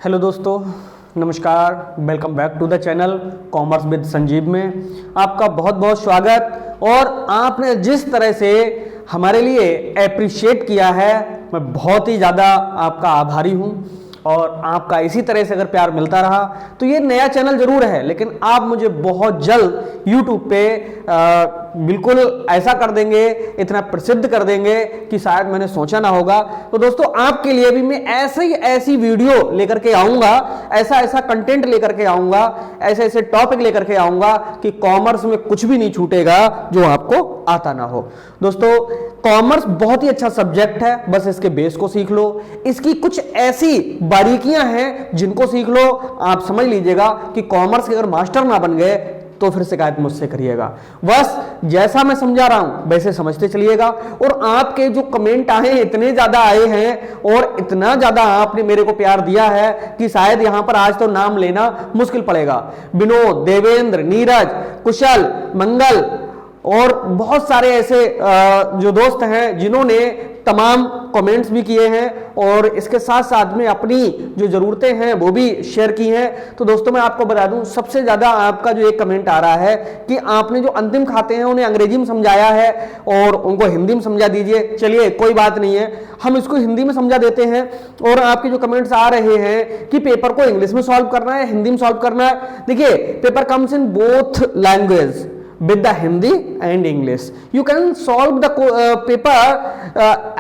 Hello दोस्तों, नमस्कार। Welcome back to the channel commerce with Sanjeev में आपका बहुत बहुत स्वागत। और आपने जिस तरह से हमारे लिए अप्रिशिएट किया है, मैं बहुत ही ज़्यादा आपका आभारी हूँ। और आपका इसी तरह से अगर प्यार मिलता रहा तो ये नया चैनल जरूर है, लेकिन आप मुझे बहुत जल्द YouTube पे बिल्कुल ऐसा कर देंगे, इतना प्रसिद्ध कर देंगे कि शायद मैंने सोचा ना होगा। तो दोस्तों, आपके लिए भी मैं ऐसी वीडियो लेकर के आऊंगा, ऐसा कंटेंट लेकर के आऊंगा, ऐसे टॉपिक लेकर के आऊंगा कि कॉमर्स में कुछ भी नहीं छूटेगा जो आपको आता ना हो। दोस्तों, कॉमर्स बहुत ही अच्छा सब्जेक्ट है, बस इसके बेस को सीख लो। इसकी कुछ ऐसी बारीकियां हैं जिनको सीख लो, आप समझ लीजिएगा कि कॉमर्स के अगर मास्टर ना बन गए तो फिर शिकायत मुझसे करिएगा। बस जैसा मैं समझा रहा हूं वैसे समझते चलिएगा। और आपके जो कमेंट आए इतने ज्यादा आए हैं और इतना ज्यादा आपने मेरे को प्यार दिया है कि शायद यहां पर आज तो नाम लेना मुश्किल पड़ेगा। विनोद, देवेंद्र, नीरज, कुशल, मंगल और बहुत सारे ऐसे जो दोस्त हैं जिन्होंने तमाम कमेंट्स भी किए हैं और इसके साथ साथ में अपनी जो जरूरतें हैं वो भी शेयर की हैं। तो दोस्तों, मैं आपको बता दूं, सबसे ज्यादा आपका जो एक कमेंट आ रहा है कि आपने जो अंतिम खाते हैं उन्हें अंग्रेजी में समझाया है और उनको हिंदी में समझा दीजिए। चलिए, कोई बात नहीं है, हम इसको हिंदी में समझा देते हैं। और आपके जो कमेंट्स आ रहे हैं कि पेपर को इंग्लिश में सॉल्व करना है, हिंदी में सॉल्व करना है, देखिए, paper comes in both language with the Hindi and English. You can solve the paper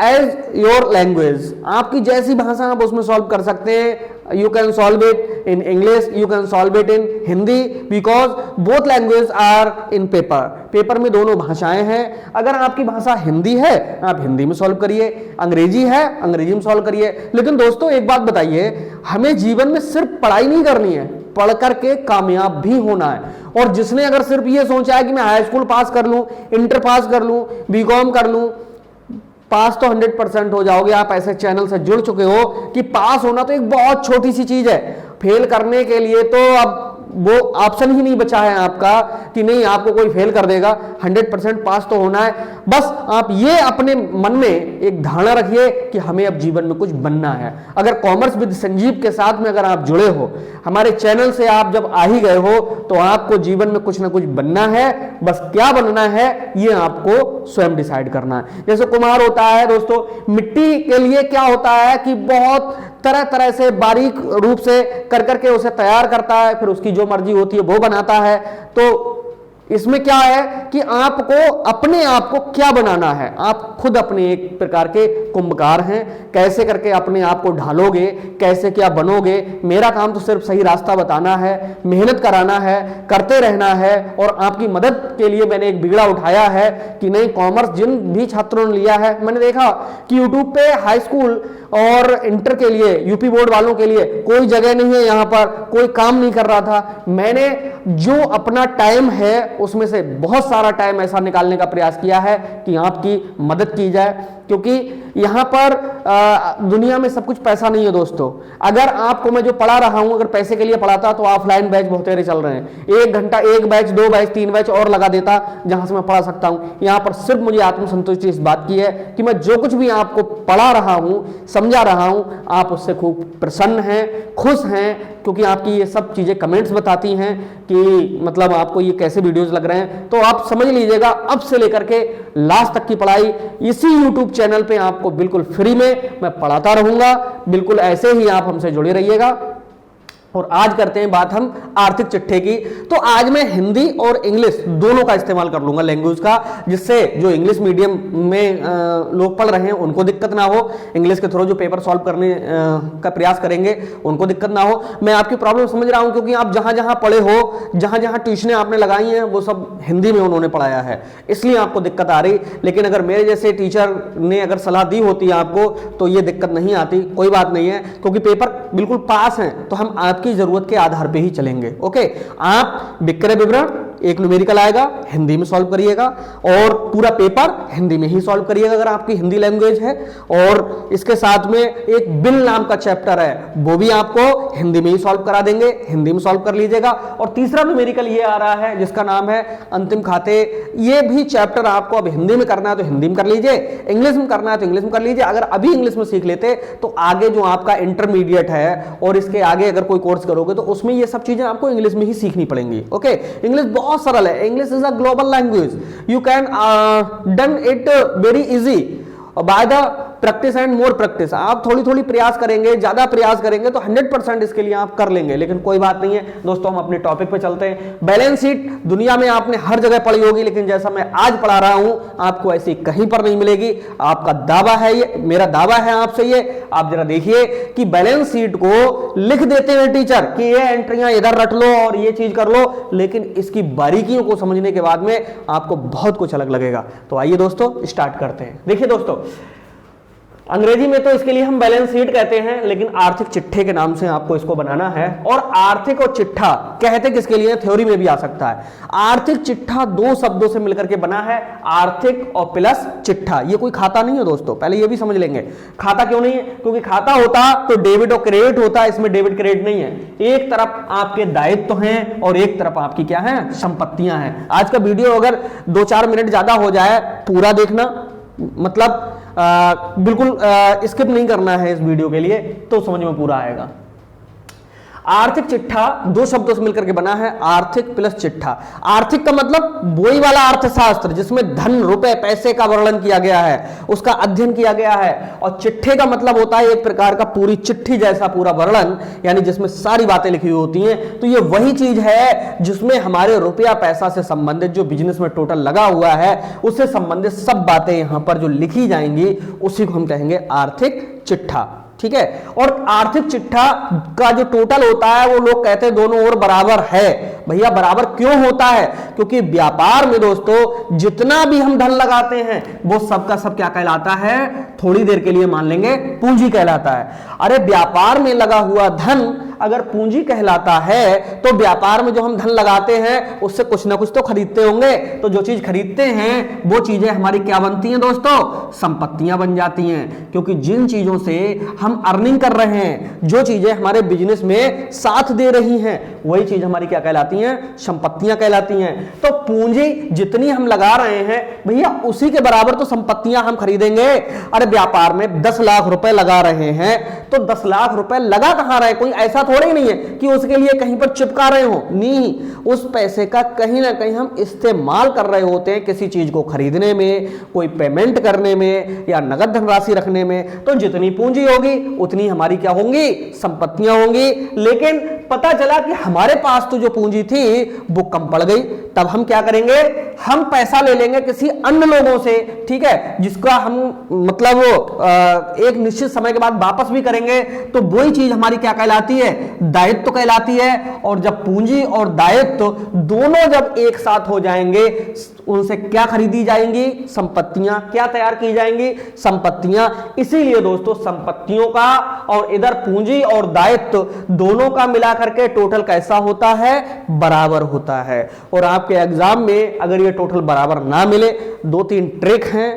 as your language. आपकी जैसी भाषा आप उसमें सॉल्व कर सकते हैं। You can solve it in English, you can solve it in Hindi because both languages are in paper. Paper में दोनों भाषाएं हैं। अगर आपकी भाषा हिंदी है, आप हिंदी में सॉल्व करिए, अंग्रेजी है, अंग्रेजी में सॉल्व करिए। लेकिन दोस्तों, एक बात बताइए, हमें जीवन में सिर्फ पढ़ाई नहीं करनी है, पढ़ करके कामयाब भी होना है। और जिसने अगर सिर्फ ये सोचा है कि मैं हाई स्कूल पास कर लूं, इंटर पास कर लूं, बीकॉम कर लूं, पास तो 100% हो जाओगे। आप ऐसे चैनल से जुड़ चुके हो कि पास होना तो एक बहुत छोटी सी चीज है। फेल करने के लिए तो अब वो ऑप्शन ही नहीं बचा है आपका कि नहीं, आपको कोई फेल कर देगा। 100% पास तो होना है। बस आप ये अपने मन में एक धारणा रखिए कि हमें अब जीवन में कुछ बनना है। अगर कॉमर्स विद संजीव के साथ में अगर आप जुड़े हो, हमारे चैनल से आप जब आ ही गए हो, तो आपको जीवन में कुछ ना कुछ बनना है। बस क्या बनना है ये आपको स्वयं डिसाइड करना है। जैसे कुम्हार होता है दोस्तों, मिट्टी के लिए क्या होता है कि बहुत तरह तरह से बारीक रूप से कर करके उसे तैयार करता है, फिर उसकी जो मर्जी होती है वो बनाता है। तो इसमें क्या है कि आपको अपने आप को क्या बनाना है। आप खुद अपने एक प्रकार के कुंभकार हैं। कैसे करके अपने आप को ढालोगे, कैसे क्या बनोगे। मेरा काम तो सिर्फ सही रास्ता बताना है, मेहनत कराना है, करते रहना है। और आपकी मदद के लिए मैंने एक बिगड़ा उठाया है कि नहीं, कॉमर्स जिन भी छात्रों ने लिया है, मैंने देखा कि यूट्यूब पे हाई स्कूल और इंटर के लिए, यूपी बोर्ड वालों के लिए कोई जगह नहीं है, यहां पर कोई काम नहीं कर रहा था। मैंने जो अपना टाइम है उसमें से बहुत सारा टाइम ऐसा निकालने का प्रयास किया है कि आपकी मदद की जाए। क्योंकि यहां पर दुनिया में सब कुछ पैसा नहीं है दोस्तों। अगर आपको मैं जो पढ़ा रहा हूं, अगर पैसे के लिए पढ़ाता तो ऑफलाइन बैच बहुतेरे चल रहे हैं। 1 घंटा 1 बैच, 2 बैच, 3 बैच और लगा देता जहां से मैं पढ़ा सकता हूं। यहां पर सिर्फ मुझे आत्मसंतुष्टि इस बात की है कि मैं जो कुछ भी आपको पढ़ा रहा हूं, समझा रहा हूं, आप उससे खूब प्रसन्न हैं, खुश हैं, क्योंकि आपकी ये सब चीजें कमेंट्स बताती हैं कि मतलब आपको ये कैसे वीडियोस लग रहे हैं। तो आप समझ लीजिएगा, अब से लेकर के लास्ट तक की पढ़ाई इसी YouTube चैनल पे आपको बिल्कुल फ्री में मैं पढ़ाता रहूंगा। बिल्कुल ऐसे ही आप हमसे जुड़े रहिएगा। और आज करते हैं बात हम आर्थिक चिट्ठे की। तो आज मैं हिंदी और इंग्लिश दोनों का इस्तेमाल कर लूंगा, लैंग्वेज का, जिससे जो इंग्लिश मीडियम में लोग पढ़ रहे हैं उनको दिक्कत ना हो, इंग्लिश के थ्रू जो पेपर सॉल्व करने का प्रयास करेंगे उनको दिक्कत ना हो। मैं आपकी प्रॉब्लम समझ रहा हूं, क्योंकि आप जहां जहां पढ़े हो, जहां जहां ट्यूशनें आपने लगाई हैं, वो सब हिंदी में उन्होंने पढ़ाया है, इसलिए आपको दिक्कत आ रही। लेकिन अगर मेरे जैसे टीचर ने अगर सलाह दी होती है आपको तो ये दिक्कत नहीं आती। कोई बात नहीं है, क्योंकि पेपर बिल्कुल पास है तो हम की जरूरत के आधार पे ही चलेंगे। ओके, आप विक्रय विवरण, एक न्यूमेरिकल आएगा, हिंदी में सॉल्व करिएगा और पूरा पेपर हिंदी में ही सॉल्व करिएगा अगर आपकी हिंदी लैंग्वेज है। और इसके साथ में एक बिल नाम का चैप्टर है, वो भी आपको हिंदी में ही सॉल्व करा देंगे, हिंदी में सॉल्व कर लीजिएगा। और तीसरा न्यूमेरिकल ये आ रहा है जिसका नाम है अंतिम खाते, ये भी चैप्टर आपको अब हिंदी में करना है तो हिंदी में कर लीजिए, इंग्लिश में करना है तो इंग्लिश में कर लीजिए। अगर अभी इंग्लिश में सीख लेते तो आगे जो आपका इंटरमीडिएट है और इसके आगे अगर कोई कोर्स करोगे तो उसमें ये सब चीजें आपको इंग्लिश में ही सीखनी पड़ेंगी। ओके, इंग्लिश बहुत सरल है, English is a global language, you can done it very easy by the practice and more practice. आप थोड़ी थोड़ी प्रयास करेंगे, ज्यादा प्रयास करेंगे तो 100% इसके लिए आप कर लेंगे। लेकिन कोई बात नहीं है दोस्तों, हम अपने टॉपिक पे चलते हैं। बैलेंस शीट दुनिया में आपने हर जगह पढ़ी होगी, लेकिन जैसा मैं आज पढ़ा रहा हूं आपको ऐसी कहीं पर नहीं मिलेगी। आपका दावा है ये, मेरा दावा है आपसे ये, आप जरा देखिए कि बैलेंस शीट को लिख देते हैं टीचर कि ये एंट्रियां इधर रट लो और ये चीज कर लो, लेकिन इसकी बारीकियों को समझने के बाद में आपको बहुत कुछ अलग लगेगा। तो आइए दोस्तों स्टार्ट करते हैं। देखिए दोस्तों, अंग्रेजी में तो इसके लिए हम बैलेंस शीट कहते हैं, लेकिन आर्थिक चिट्ठे के नाम से आपको इसको बनाना है। और आर्थिक और चिट्ठा कहते किसके लिए, थ्योरी में भी आ सकता है। आर्थिक चिट्ठा दो शब्दों से मिलकर के बना है, आर्थिक और प्लस चिट्ठा। ये कोई खाता नहीं है दोस्तों, पहले ये भी समझ लेंगे। खाता क्यों नहीं है, क्योंकि खाता होता तो डेबिट और क्रेडिट होता, इसमें डेबिट क्रेडिट नहीं है। एक तरफ आपके दायित्व हैं और एक तरफ आपकी क्या है, संपत्तियां हैं। आज का वीडियो अगर 2-4 मिनट ज्यादा हो जाए पूरा देखना, मतलब बिल्कुल स्किप नहीं करना है इस वीडियो के लिए, तो समझ में पूरा आएगा। आर्थिक चिट्ठा दो शब्दों से मिलकर के बना है, आर्थिक प्लस चिट्ठा। आर्थिक का मतलब बोई वाला अर्थशास्त्र, जिसमें धन, रुपए, पैसे का वर्णन किया गया है, उसका अध्ययन किया गया है। और चिट्ठे का मतलब होता है एक प्रकार का पूरी चिट्ठी जैसा पूरा वर्णन, यानी जिसमें सारी बातें लिखी हुई होती हैं। तो ये वही चीज है जिसमें हमारे रुपया पैसा से संबंधित जो बिजनेस में टोटल लगा हुआ है उससे संबंधित सब बातें यहां पर जो लिखी जाएंगी उसी को हम कहेंगे आर्थिक चिट्ठा। ठीक है, और आर्थिक चिट्ठा का जो टोटल होता है वो लोग कहते हैं दोनों ओर बराबर है। भैया बराबर क्यों होता है, क्योंकि व्यापार में दोस्तों जितना भी हम धन लगाते हैं वो सबका सब क्या कहलाता है, थोड़ी देर के लिए मान लेंगे पूंजी कहलाता है। अरे व्यापार में लगा हुआ धन अगर पूंजी कहलाता है तो व्यापार में जो हम धन लगाते हैं उससे कुछ ना कुछ तो खरीदते होंगे। तो जो चीज खरीदते हैं वो चीजें हमारी क्या बनती हैं दोस्तों, संपत्तियां बन जाती हैं। क्योंकि जिन चीजों से हम अर्निंग कर रहे हैं, जो चीजें हमारे बिजनेस में साथ दे रही हैं, वही चीज हमारी क्या कहलाती हैं, संपत्तियां कहलाती हैं। तो पूंजी जितनी हम लगा रहे हैं भैया उसी के बराबर तो संपत्तियां हम खरीदेंगे। अरे व्यापार में 10 लाख रुपए लगा रहे हैं तो 10 लाख रुपए लगा कहां रहे, कोई ऐसा थोड़ा ही नहीं है कि उसके लिए कहीं पर चिपका रहे हो, नहीं, उस पैसे का कहीं ना कहीं हम इस्तेमाल कर रहे होते हैं किसी चीज को खरीदने में, कोई पेमेंट करने में या नगद धनराशि रखने में। तो जितनी पूंजी होगी उतनी हमारी क्या होंगी, संपत्तियां होंगी। लेकिन पता चला कि हमारे पास तो जो पूंजी थी वो कम पड़ गई, तब हम क्या करेंगे, हम पैसा ले लेंगे किसी अन्य लोगों से, ठीक है, जिसका हम मतलब एक निश्चित समय के बाद वापस भी करेंगे। तो वही चीज हमारी क्या कहलाती है, दायित्व कहलाती है। और जब पूंजी और दायित्व दोनों जब एक साथ हो जाएंगे, उनसे क्या खरीदी जाएंगी, संपत्तियां क्या तैयार की जाएंगी, संपत्तियां। इसीलिए दोस्तों संपत्तियों का और इधर पूंजी और दायित्व दोनों का मिला करके टोटल कैसा होता है, बराबर होता है। और आपके एग्जाम में अगर ये टोटल बराबर ना मिले, 2-3 ट्रिक हैं,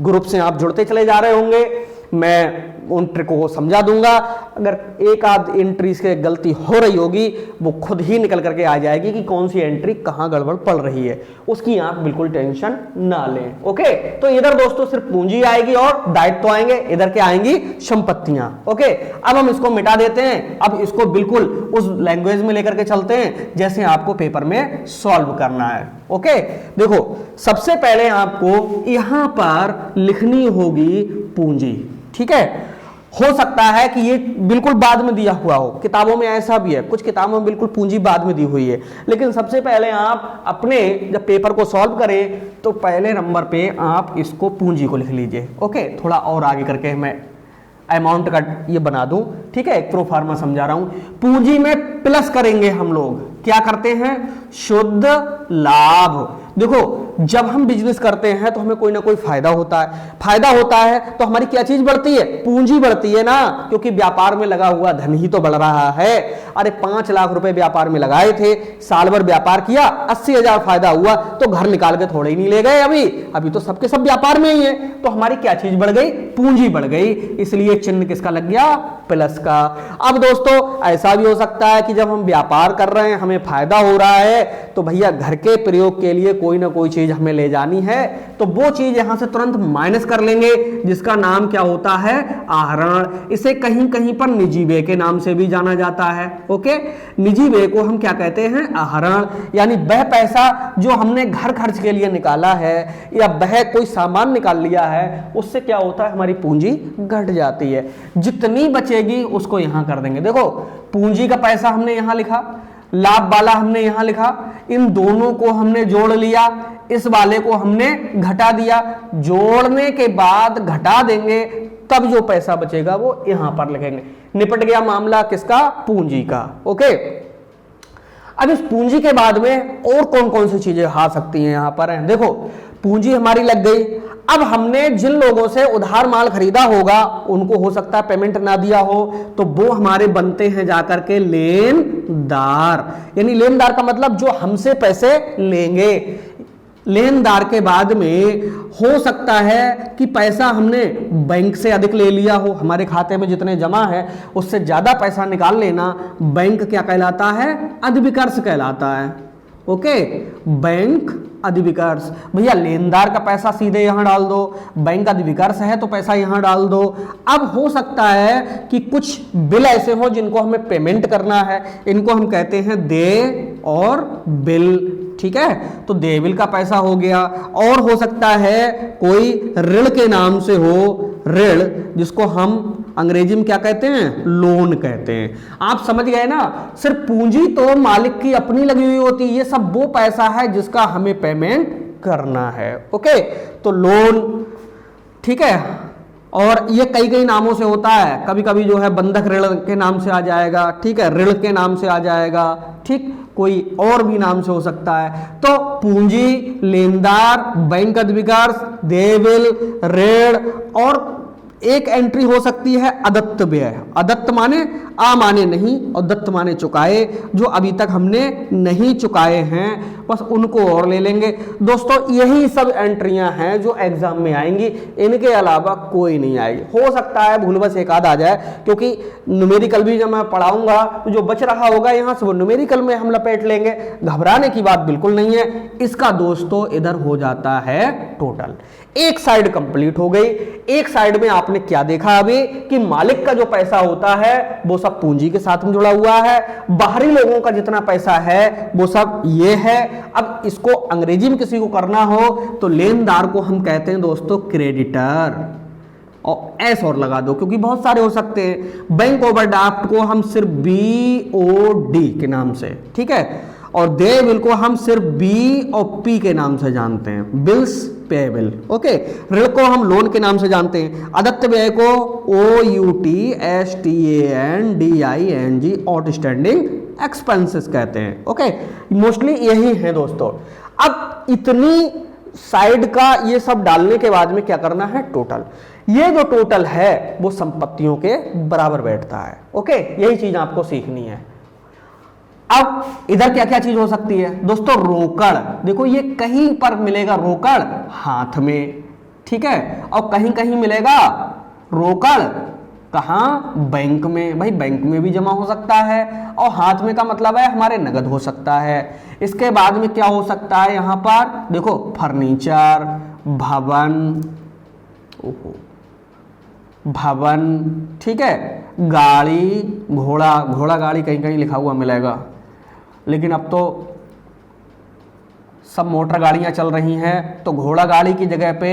ग्रुप से आप जुड़ते चले जा रहे होंगे, मैं उन ट्रिकों को समझा दूंगा। अगर एक आध एंट्री से गलती हो रही होगी वो खुद ही निकल करके आ जाएगी कि कौन सी एंट्री कहां गड़बड़ पड़ रही है, उसकी आप बिल्कुल टेंशन ना लें। ओके, तो इधर दोस्तों सिर्फ पूंजी आएगी और दायित्व आएंगे, इधर क्या आएंगी, संपत्तियां। ओके, अब हम इसको मिटा देते हैं, अब इसको बिल्कुल उस लैंग्वेज में लेकर के चलते हैं जैसे आपको पेपर में सॉल्व करना है। ओके, देखो सबसे पहले आपको यहां पर लिखनी होगी पूंजी, ठीक है। हो सकता है कि ये बिल्कुल बाद में दिया हुआ हो, किताबों में ऐसा भी है, कुछ किताबों में बिल्कुल पूंजी बाद में दी हुई है। लेकिन सबसे पहले आप अपने जब पेपर को सॉल्व करें तो पहले नंबर पे आप इसको पूंजी को लिख लीजिए। ओके, थोड़ा और आगे करके मैं अमाउंट का ये बना दूं, ठीक है, एक प्रो फार्मा समझा रहा हूं। पूंजी में प्लस करेंगे हम लोग, क्या करते हैं, शुद्ध लाभ। देखो जब हम बिजनेस करते हैं तो हमें कोई ना कोई फायदा होता है, फायदा होता है तो हमारी क्या चीज बढ़ती है, पूंजी बढ़ती है ना, क्योंकि व्यापार में लगा हुआ धन ही तो बढ़ रहा है। अरे 5 लाख रुपए व्यापार में लगाए थे, साल भर व्यापार किया, 80,000 फायदा हुआ, तो घर निकाल के थोड़े ही नहीं ले गए, अभी तो सबके सब व्यापार में ही है, तो हमारी क्या चीज बढ़ गई, पूंजी बढ़ गई। इसलिए चिन्ह किसका लग गया, प्लस का। अब दोस्तों ऐसा भी हो सकता है कि जब हम व्यापार कर रहे हैं, हमें फायदा हो रहा है, तो भैया घर के प्रयोग के लिए कोई ना कोई चीज हमें ले जानी है, तो वो चीज यहां से तुरंत माइनस कर लेंगे, जिसका नाम क्या होता है, आहरण। इसे कहीं कहीं पर निजी व्यय के नाम से भी जाना जाता है। ओके, निजी व्यय को हम क्या कहते हैं, आहरण। यानी वह पैसा जो हमने घर खर्च के लिए निकाला है या वह कोई सामान निकाल लिया है, उससे क्या होता है, हमारी पूंजी घट जाती है। जितनी बचेगी उसको यहां कर देंगे। देखो पूंजी का पैसा हमने यहां लिखा, लाभ वाला हमने यहां लिखा, इन दोनों को हमने जोड़ लिया, इस वाले को हमने घटा दिया, जोड़ने के बाद घटा देंगे, तब जो पैसा बचेगा वो यहां पर लिखेंगे। निपट गया मामला किसका, पूंजी का। ओके, अब इस पूंजी के बाद में और कौन कौन सी चीजें आ सकती हैं यहां पर हैं। देखो पूंजी हमारी लग गई। अब हमने जिन लोगों से उधार माल खरीदा होगा, उनको हो सकता है पेमेंट ना दिया हो, तो वो हमारे बनते हैं जाकर के लेनदार। यानी लेनदार का मतलब जो हमसे पैसे लेंगे। लेनदार के बाद में हो सकता है कि पैसा हमने बैंक से अधिक ले लिया हो, हमारे खाते में जितने जमा है उससे ज्यादा पैसा निकाल लेना, बैंक क्या कहलाता है, अधिविकर्ष कहलाता है। ओके, बैंक अधिविकर्ष। भैया लेनदार का पैसा सीधे यहां डाल दो, बैंक अधिविकर्ष है तो पैसा यहां डाल दो। अब हो सकता है कि कुछ बिल ऐसे हो जिनको हमें पेमेंट करना है, इनको हम कहते हैं देय और बिल। ठीक है, तो देय बिल का पैसा हो गया। और हो सकता है कोई ऋण के नाम से हो, ऋण जिसको हम अंग्रेजी में क्या कहते हैं, लोन कहते हैं। आप समझ गए ना। सिर्फ पूंजी तो मालिक की अपनी लगी हुई होती है, ये सब वो पैसा है जिसका हमें पेमेंट करना है। ओके, तो लोन, ठीक है, और ये कई कई नामों से होता है। कभी कभी जो है बंधक ऋण के नाम से आ जाएगा, ठीक है, ऋण के नाम से आ जाएगा, ठीक, कोई और भी नाम से हो सकता है। तो पूंजी, लेनदार, बैंक अधिविकर्ष, देय बिल, ऋण, और एक एंट्री हो सकती है अदत्त व्यय। अदत्त माने आ माने नहीं और दत्त माने चुकाए, जो अभी तक हमने नहीं चुकाए हैं, बस उनको और ले लेंगे। दोस्तों यही सब एंट्रियां हैं जो एग्जाम में आएंगी, इनके अलावा कोई नहीं आएगी। हो सकता है भूल बस एक आध आ जाए, क्योंकि न्यूमेरिकल भी जब मैं पढ़ाऊंगा तो जो बच रहा होगा यहां से वो न्यूमेरिकल में हम लपेट लेंगे। घबराने की बात बिल्कुल नहीं है। इसका दोस्तों इधर हो जाता है टोटल। एक साइड कंप्लीट हो गई। एक साइड में आपने क्या देखा अभी कि मालिक का जो पैसा होता है वो सब पूंजी के साथ में जुड़ा हुआ है, बाहरी लोगों का जितना पैसा है वो सब ये है। अब इसको अंग्रेजी में किसी को करना हो तो लेनदार को हम कहते हैं दोस्तों क्रेडिटर, और एस और लगा दो क्योंकि बहुत सारे हो सकते हैं। बैंक ओवरड्राफ्ट को हम सिर्फ BOD के नाम से, ठीक है, और देय बिल को हम सिर्फ B और P के नाम से जानते हैं, बिल्स पेएबल। ओके, ऋण को हम लोन के नाम से जानते हैं। अदत्त व्यय को OUTSTANDING आउटस्टैंडिंग एक्सपेंसेस कहते हैं। ओके, मोस्टली यही है दोस्तों। अब इतनी साइड का ये सब डालने के बाद में क्या करना है, टोटल। ये जो टोटल है वो संपत्तियों के बराबर बैठता है। ओके, यही चीज आपको सीखनी है। अब इधर क्या क्या चीज हो सकती है दोस्तों, रोकड़। देखो ये कहीं पर मिलेगा रोकड़ हाथ में, ठीक है, और कहीं कहीं मिलेगा रोकड़ कहां, बैंक में। भाई बैंक में भी जमा हो सकता है, और हाथ में का मतलब है हमारे नगद हो सकता है। इसके बाद में क्या हो सकता है यहां पर, देखो फर्नीचर, भवन, भवन, ठीक है, गाड़ी, घोड़ा, घोड़ा गाड़ी कहीं कहीं लिखा हुआ मिलेगा, लेकिन अब तो सब मोटर गाड़ियां चल रही हैं, तो घोड़ा गाड़ी की जगह पे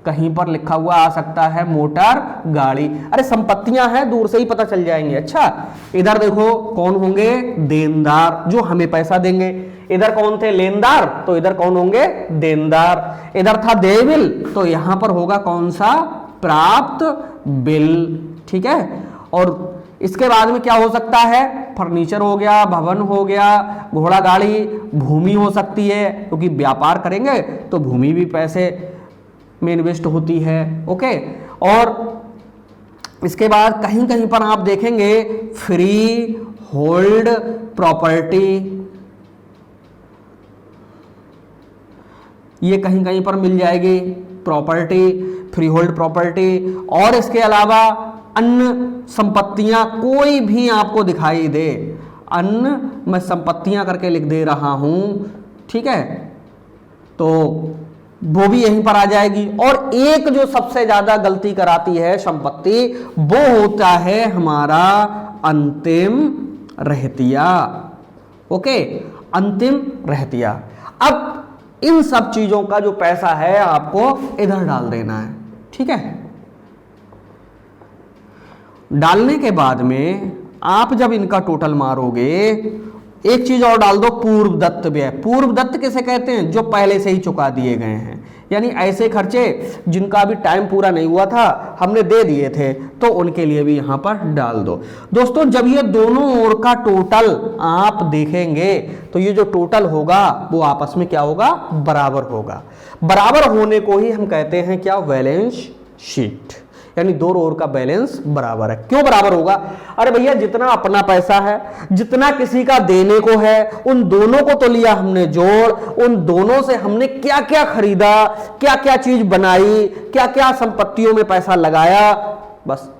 कहीं पर लिखा हुआ आ सकता है मोटर गाड़ी। अरे संपत्तियां हैं, दूर से ही पता चल जाएंगे। अच्छा, इधर देखो कौन होंगे, देनदार, जो हमें पैसा देंगे। इधर कौन थे, लेनदार, तो इधर कौन होंगे, देनदार। इधर था देय बिल, तो यहां पर होगा कौन सा, प्राप्त बिल, ठीक है। और इसके बाद में क्या हो सकता है, फर्नीचर हो गया, भवन हो गया, घोड़ा गाड़ी, भूमि हो सकती है, क्योंकि व्यापार करेंगे तो भूमि भी पैसे में इन्वेस्ट होती है। ओके, और इसके बाद कहीं कहीं पर आप देखेंगे फ्री होल्ड प्रॉपर्टी, ये कहीं कहीं पर मिल जाएगी प्रॉपर्टी, फ्री होल्ड प्रॉपर्टी। और इसके अलावा अन्य संपत्तियां कोई भी आपको दिखाई दे, अन्य मैं संपत्तियां करके लिख दे रहा हूं, ठीक है, तो वो भी यहीं पर आ जाएगी। और एक जो सबसे ज्यादा गलती कराती है संपत्ति, वो होता है हमारा अंतिम रहतिया। ओके, अंतिम रहतिया। अब इन सब चीजों का जो पैसा है आपको इधर डाल देना है, ठीक है। डालने के बाद में आप जब इनका टोटल मारोगे, एक चीज और डाल दो, पूर्व दत्त व्यय। पूर्व दत्त किसे कहते हैं? जो पहले से ही चुका दिए गए हैं, यानी ऐसे खर्चे जिनका अभी टाइम पूरा नहीं हुआ था, हमने दे दिए थे, तो उनके लिए भी यहां पर डाल दो। दोस्तों, जब ये दोनों ओर का टोटल आप देखेंगे तो ये जो टोटल होगा वो आपस में क्या होगा? बराबर होगा। बराबर होने को ही हम कहते हैं क्या? बैलेंस शीट, यानी दो ओर का बैलेंस बराबर है। क्यों बराबर होगा? अरे भैया, जितना अपना पैसा है, जितना किसी का देने को है, उन दोनों को तो लिया हमने जोड़, उन दोनों से हमने क्या क्या खरीदा, क्या क्या चीज बनाई, क्या क्या संपत्तियों में पैसा लगाया, बस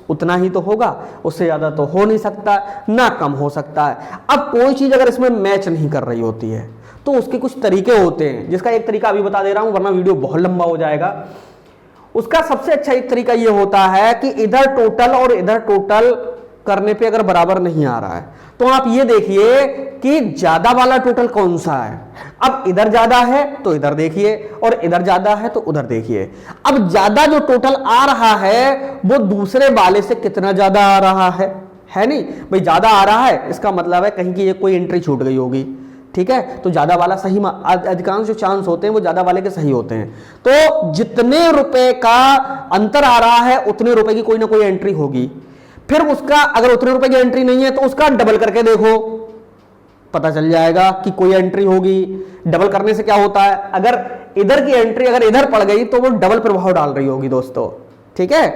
उतना ही तो होगा, उससे ज्यादा तो हो नहीं सकता, ना कम हो सकता है। अब कोई चीज अगर इसमें मैच नहीं कर रही होती है तो उसके कुछ तरीके होते हैं, जिसका एक तरीका अभी बता दे रहा हूं, वरना वीडियो बहुत लंबा हो जाएगा। उसका सबसे अच्छा एक तरीका यह होता है कि इधर टोटल और इधर टोटल करने पे अगर बराबर नहीं आ रहा है तो आप ये देखिए कि ज्यादा वाला टोटल कौन सा है। अब इधर ज्यादा है तो इधर देखिए, और इधर ज्यादा है तो उधर देखिए। अब ज्यादा जो टोटल आ रहा है वो दूसरे वाले से कितना ज्यादा आ रहा है नहीं भाई? ज्यादा आ रहा है, इसका मतलब है कहीं की ये कोई एंट्री छूट गई होगी, ठीक है, तो ज्यादा वाला सही, अधिकांश जो चांस होते हैं वो ज्यादा वाले के सही होते हैं। तो जितने रुपए का अंतर आ रहा है उतने रुपए की कोई ना कोई एंट्री होगी। फिर उसका अगर उतने रुपए की एंट्री नहीं है तो उसका डबल करके देखो, पता चल जाएगा कि कोई एंट्री होगी। डबल करने से क्या होता है? अगर इधर की एंट्री अगर इधर पड़ गई तो वो डबल प्रभाव डाल रही होगी दोस्तों, ठीक है।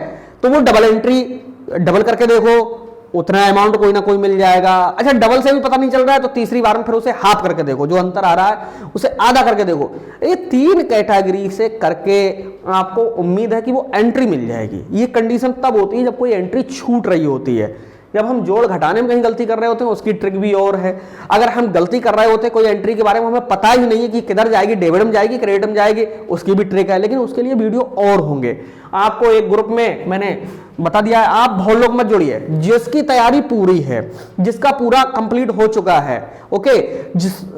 तो वो डबल एंट्री डबल करके देखो, उतना अमाउंट कोई ना कोई मिल जाएगा। अच्छा, डबल से भी पता नहीं चल रहा है तो तीसरी बार में फिर उसे हाफ करके देखो, जो अंतर आ रहा है उसे आधा करके देखो। ये 3 कैटेगरी से करके आपको उम्मीद है कि वो एंट्री मिल जाएगी। ये कंडीशन तब होती है जब कोई एंट्री छूट रही होती है। जब हम जोड़ घटाने में कहीं गलती कर रहे होते हैं उसकी ट्रिक भी और है। अगर हम गलती कर रहे होते हैं कोई एंट्री के बारे में, हमें पता ही नहीं है कि किधर जाएगी, डेबिट में जाएगी, क्रेडिट में जाएगी, उसकी भी ट्रिक है, लेकिन उसके लिए वीडियो और होंगे। आपको एक ग्रुप में मैंने बता दिया है, आप बहुत लोग मत जोड़िए, जिसकी तैयारी पूरी है, जिसका पूरा कंप्लीट हो चुका है, ओके,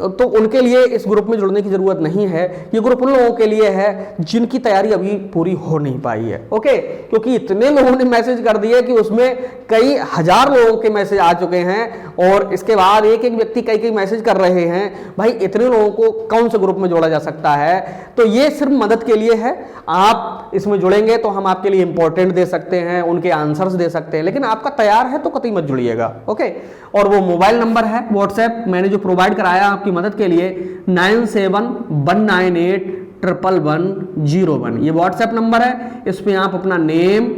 तो उनके लिए इस ग्रुप में जुड़ने की जरूरत नहीं है। ये ग्रुप उन लोगों के लिए है जिनकी तैयारी अभी पूरी हो नहीं पाई है, ओके, क्योंकि इतने लोगों ने मैसेज कर दिए कि उसमें कई हजार लोगों के मैसेज आ चुके हैं, और इसके बाद एक एक व्यक्ति कई मैसेज कर रहे हैं। भाई, इतने लोगों को कौन से ग्रुप में जोड़ा जा सकता है? तो ये सिर्फ मदद के लिए है। आप इसमें जुड़ेंगे तो हम आपके लिए इंपॉर्टेंट दे सकते हैं, उनके आंसर्स दे सकते हैं, लेकिन आपका तैयार है तो कतई मत जुड़िएगा, ओके। और वो मोबाइल नंबर है व्हाट्सएप मैंने जो प्रोवाइड कराया आपकी मदद के लिए, 9719811101, ये व्हाट्सएप नंबर है। इस पे आप अपना नेम,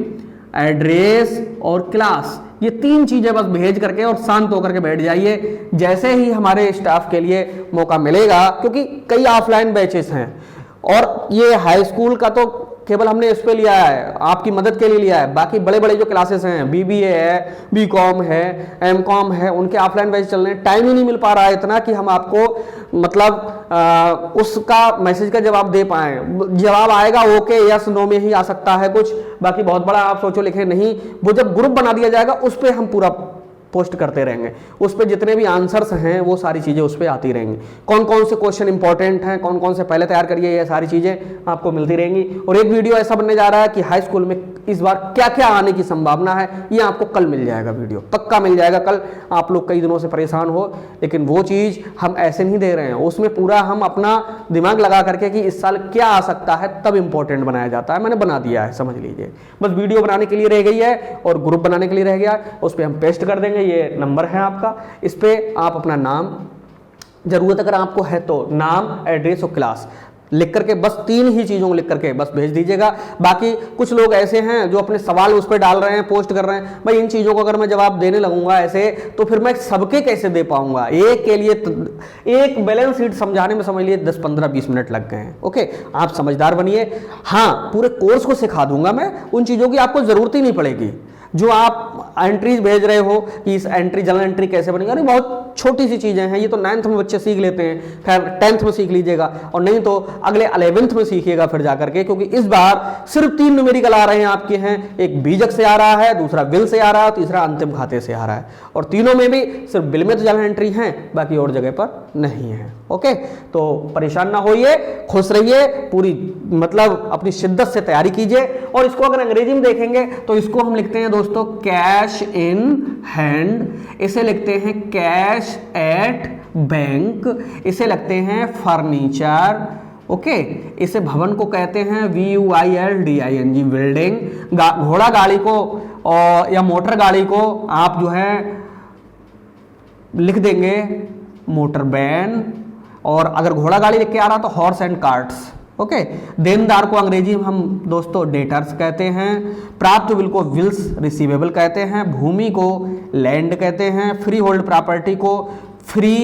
एड्रेस और क्लास, ये 3 चीजें बस भेज करके और शांत होकर के बैठ जाइए। जैसे ही हमारे स्टाफ के लिए मौका मिलेगा, क्योंकि कई ऑफलाइन बैचेस हैं और ये हाई स्कूल का तो केवल हमने इस पे लिया है, आपकी मदद के लिए लिया है। बाकी बड़े बड़े जो क्लासेस हैं, बीबीए है, बीकॉम है, एमकॉम है, उनके ऑफलाइन बैच चल रहे हैं। टाइम ही नहीं मिल पा रहा है इतना कि हम आपको मतलब उसका मैसेज का जवाब दे पाए। जवाब आएगा ओके, यस, नो में ही आ सकता है कुछ, बाकी बहुत बड़ा आप सोचो लिखे नहीं। वो जब ग्रुप बना दिया जाएगा उस पर हम पूरा पोस्ट करते रहेंगे, उस पे जितने भी आंसर्स हैं वो सारी चीजें उस पे आती रहेंगी। कौन कौन से क्वेश्चन इंपॉर्टेंट हैं, कौन कौन से पहले तैयार करिए, ये सारी चीजें आपको मिलती रहेंगी। और एक वीडियो ऐसा बनने जा रहा है कि हाई स्कूल में इस बार क्या क्या आने की संभावना है, ये आपको कल मिल जाएगा, वीडियो पक्का मिल जाएगा कल। आप लोग कई दिनों से परेशान हो, लेकिन वो चीज हम ऐसे नहीं दे रहे हैं, उसमें पूरा हम अपना दिमाग लगा करके कि इस साल क्या आ सकता है तब इंपॉर्टेंट बनाया जाता है। मैंने बना दिया है, समझ लीजिए। बस वीडियो बनाने के लिए रह गई है और ग्रुप बनाने के लिए रह गया, उस पर हम पेस्ट कर देंगे। है, ये नंबर है आपका, इस पे आप अपना नाम, जरूरत अगर आपको है तो नाम, एड्रेस और क्लास लिख करके, बस 3 ही चीज़ों को लिख करके बस भेज दीजिएगा। बाकी कुछ लोग ऐसे हैं जो अपने सवाल उस पर डाल रहे हैं, पोस्ट कर रहे हैं, भाई इन चीज़ों को अगर मैं जवाब देने लगूंगा ऐसे तो फिर मैं सबके कैसे दे पाऊंगा, एक के लिए एक बैलेंस शीट समझाने में समझ लिए 10, 15, 20 मिनट लग गए हैं। ओके, आप समझदार बनिए। हाँ, पूरे कोर्स को सिखा दूंगा मैं, उन चीज़ों की आपको ज़रूरत ही नहीं पड़ेगी। जो आप एंट्रीज भेज रहे हो कि इस एंट्री, जनरल एंट्री कैसे बनेगा, अरे बहुत छोटी सी चीज़ें हैं, ये तो 9th में बच्चे सीख लेते हैं, खैर 10th में सीख लीजिएगा, और नहीं तो अगले 11th में सीखिएगा फिर जाकर के, क्योंकि इस बार सिर्फ 3 न्यूमेरिकल आ रहे हैं आपके हैं, एक बीजक से आ रहा है, दूसरा विल से आ रहा है, तीसरा अंतिम खाते से आ रहा है, और तीनों में भी सिर्फ बिल में तो जनरल एंट्री है, बाकी और जगह पर नहीं है। ओके, तो परेशान ना होइए, खुश रहिए, पूरी मतलब अपनी शिद्दत से तैयारी कीजिए। और इसको अगर अंग्रेजी में देखेंगे तो इसको हम लिखते हैं दोस्तों कैश इन हैंड, इसे लिखते हैं कैश एट बैंक, इसे लिखते हैं फर्नीचर। ओके, इसे भवन को कहते हैं VUILDING, बिल्डिंग। घोड़ा गाड़ी को और या मोटर गाड़ी को आप जो है लिख देंगे मोटर वैन, और अगर घोड़ा गाड़ी लिख के आ रहा तो हॉर्स एंड कार्ट्स। ओके, देनदार को अंग्रेजी में हम दोस्तों डेटर्स कहते हैं, प्राप्त बिल को विल्स रिसीवेबल कहते हैं, भूमि को लैंड कहते हैं, फ्री होल्ड प्रॉपर्टी को फ्री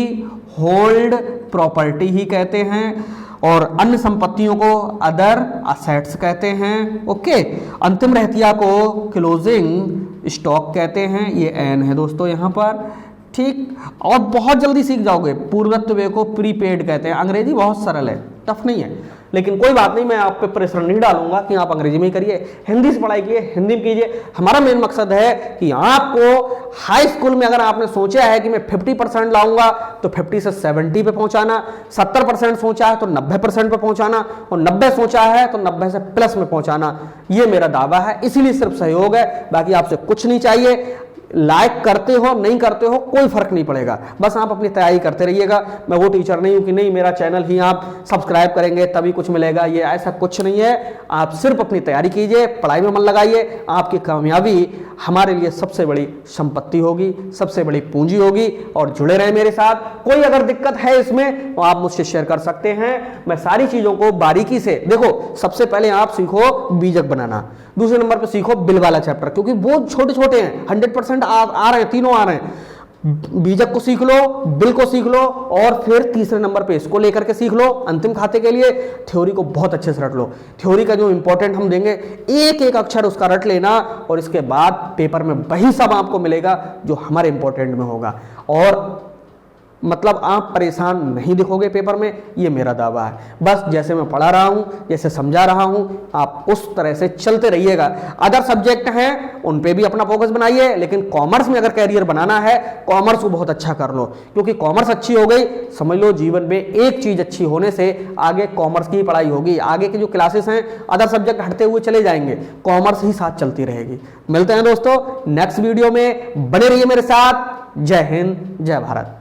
होल्ड प्रॉपर्टी ही कहते हैं, और अन्य संपत्तियों को अदर असेट्स कहते हैं। ओके, अंतिम रहतिया को क्लोजिंग स्टॉक कहते हैं, ये एन है दोस्तों यहाँ पर, ठीक। और बहुत जल्दी सीख जाओगे, पूर्वत्व व्यय को प्रीपेड कहते हैं। अंग्रेजी बहुत सरल है, टफ नहीं है, लेकिन कोई बात नहीं, मैं आप पे प्रेशर नहीं डालूंगा कि आप अंग्रेजी में ही करिए, हिंदी से पढ़ाई कीजिए, हिंदी में कीजिए। हमारा मेन मकसद है कि आपको हाई स्कूल में अगर आपने सोचा है कि मैं 50% लाऊंगा तो 50 से 70 पे पहुंचाना, 70% सोचा है तो 90% पे पहुंचाना, और 90 सोचा है तो 90 से प्लस में पहुंचाना, ये मेरा दावा है। इसीलिए सिर्फ सहयोग है, बाकी आपसे कुछ नहीं चाहिए। लाइक करते हो नहीं करते हो कोई फर्क नहीं पड़ेगा, बस आप अपनी तैयारी करते रहिएगा। मैं वो टीचर नहीं हूं कि नहीं मेरा चैनल ही आप सब्सक्राइब करेंगे तभी कुछ मिलेगा, ये ऐसा कुछ नहीं है। आप सिर्फ अपनी तैयारी कीजिए, पढ़ाई में मन लगाइए, आपकी कामयाबी हमारे लिए सबसे बड़ी संपत्ति होगी, सबसे बड़ी पूंजी होगी। और जुड़े रहे मेरे साथ। कोई अगर दिक्कत है इसमें तो आप मुझसे शेयर कर सकते हैं, मैं सारी चीजों को बारीकी से देखो। सबसे पहले आप सीखो बीजक बनाना, दूसरे नंबर पे सीखो बिल वाला चैप्टर, क्योंकि वो छोटे छोटे हैं, 100% आ रहे हैं, तीनों आ रहे हैं। बीजक को सीख लो, बिल को सीख लो, और फिर तीसरे नंबर पे इसको लेकर के सीख लो अंतिम खाते के लिए। थ्योरी को बहुत अच्छे से रट लो, थ्योरी का जो इंपॉर्टेंट हम देंगे, एक एक अक्षर उसका रट लेना, और इसके बाद पेपर में वही सब आपको मिलेगा जो हमारे इंपॉर्टेंट में होगा। और मतलब आप परेशान नहीं दिखोगे पेपर में, ये मेरा दावा है। बस जैसे मैं पढ़ा रहा हूं, जैसे समझा रहा हूं, आप उस तरह से चलते रहिएगा। अदर सब्जेक्ट हैं उन पे भी अपना फोकस बनाइए, लेकिन कॉमर्स में अगर कैरियर बनाना है, कॉमर्स को बहुत अच्छा कर लो, क्योंकि कॉमर्स अच्छी हो गई, समझ लो जीवन में एक चीज अच्छी होने से आगे कॉमर्स की पढ़ाई होगी। आगे की जो क्लासेस हैं अदर सब्जेक्ट हटते हुए चले जाएंगे, कॉमर्स ही साथ चलती रहेगी। मिलते हैं दोस्तों नेक्स्ट वीडियो में, बने रहिए मेरे साथ। जय हिंद, जय भारत।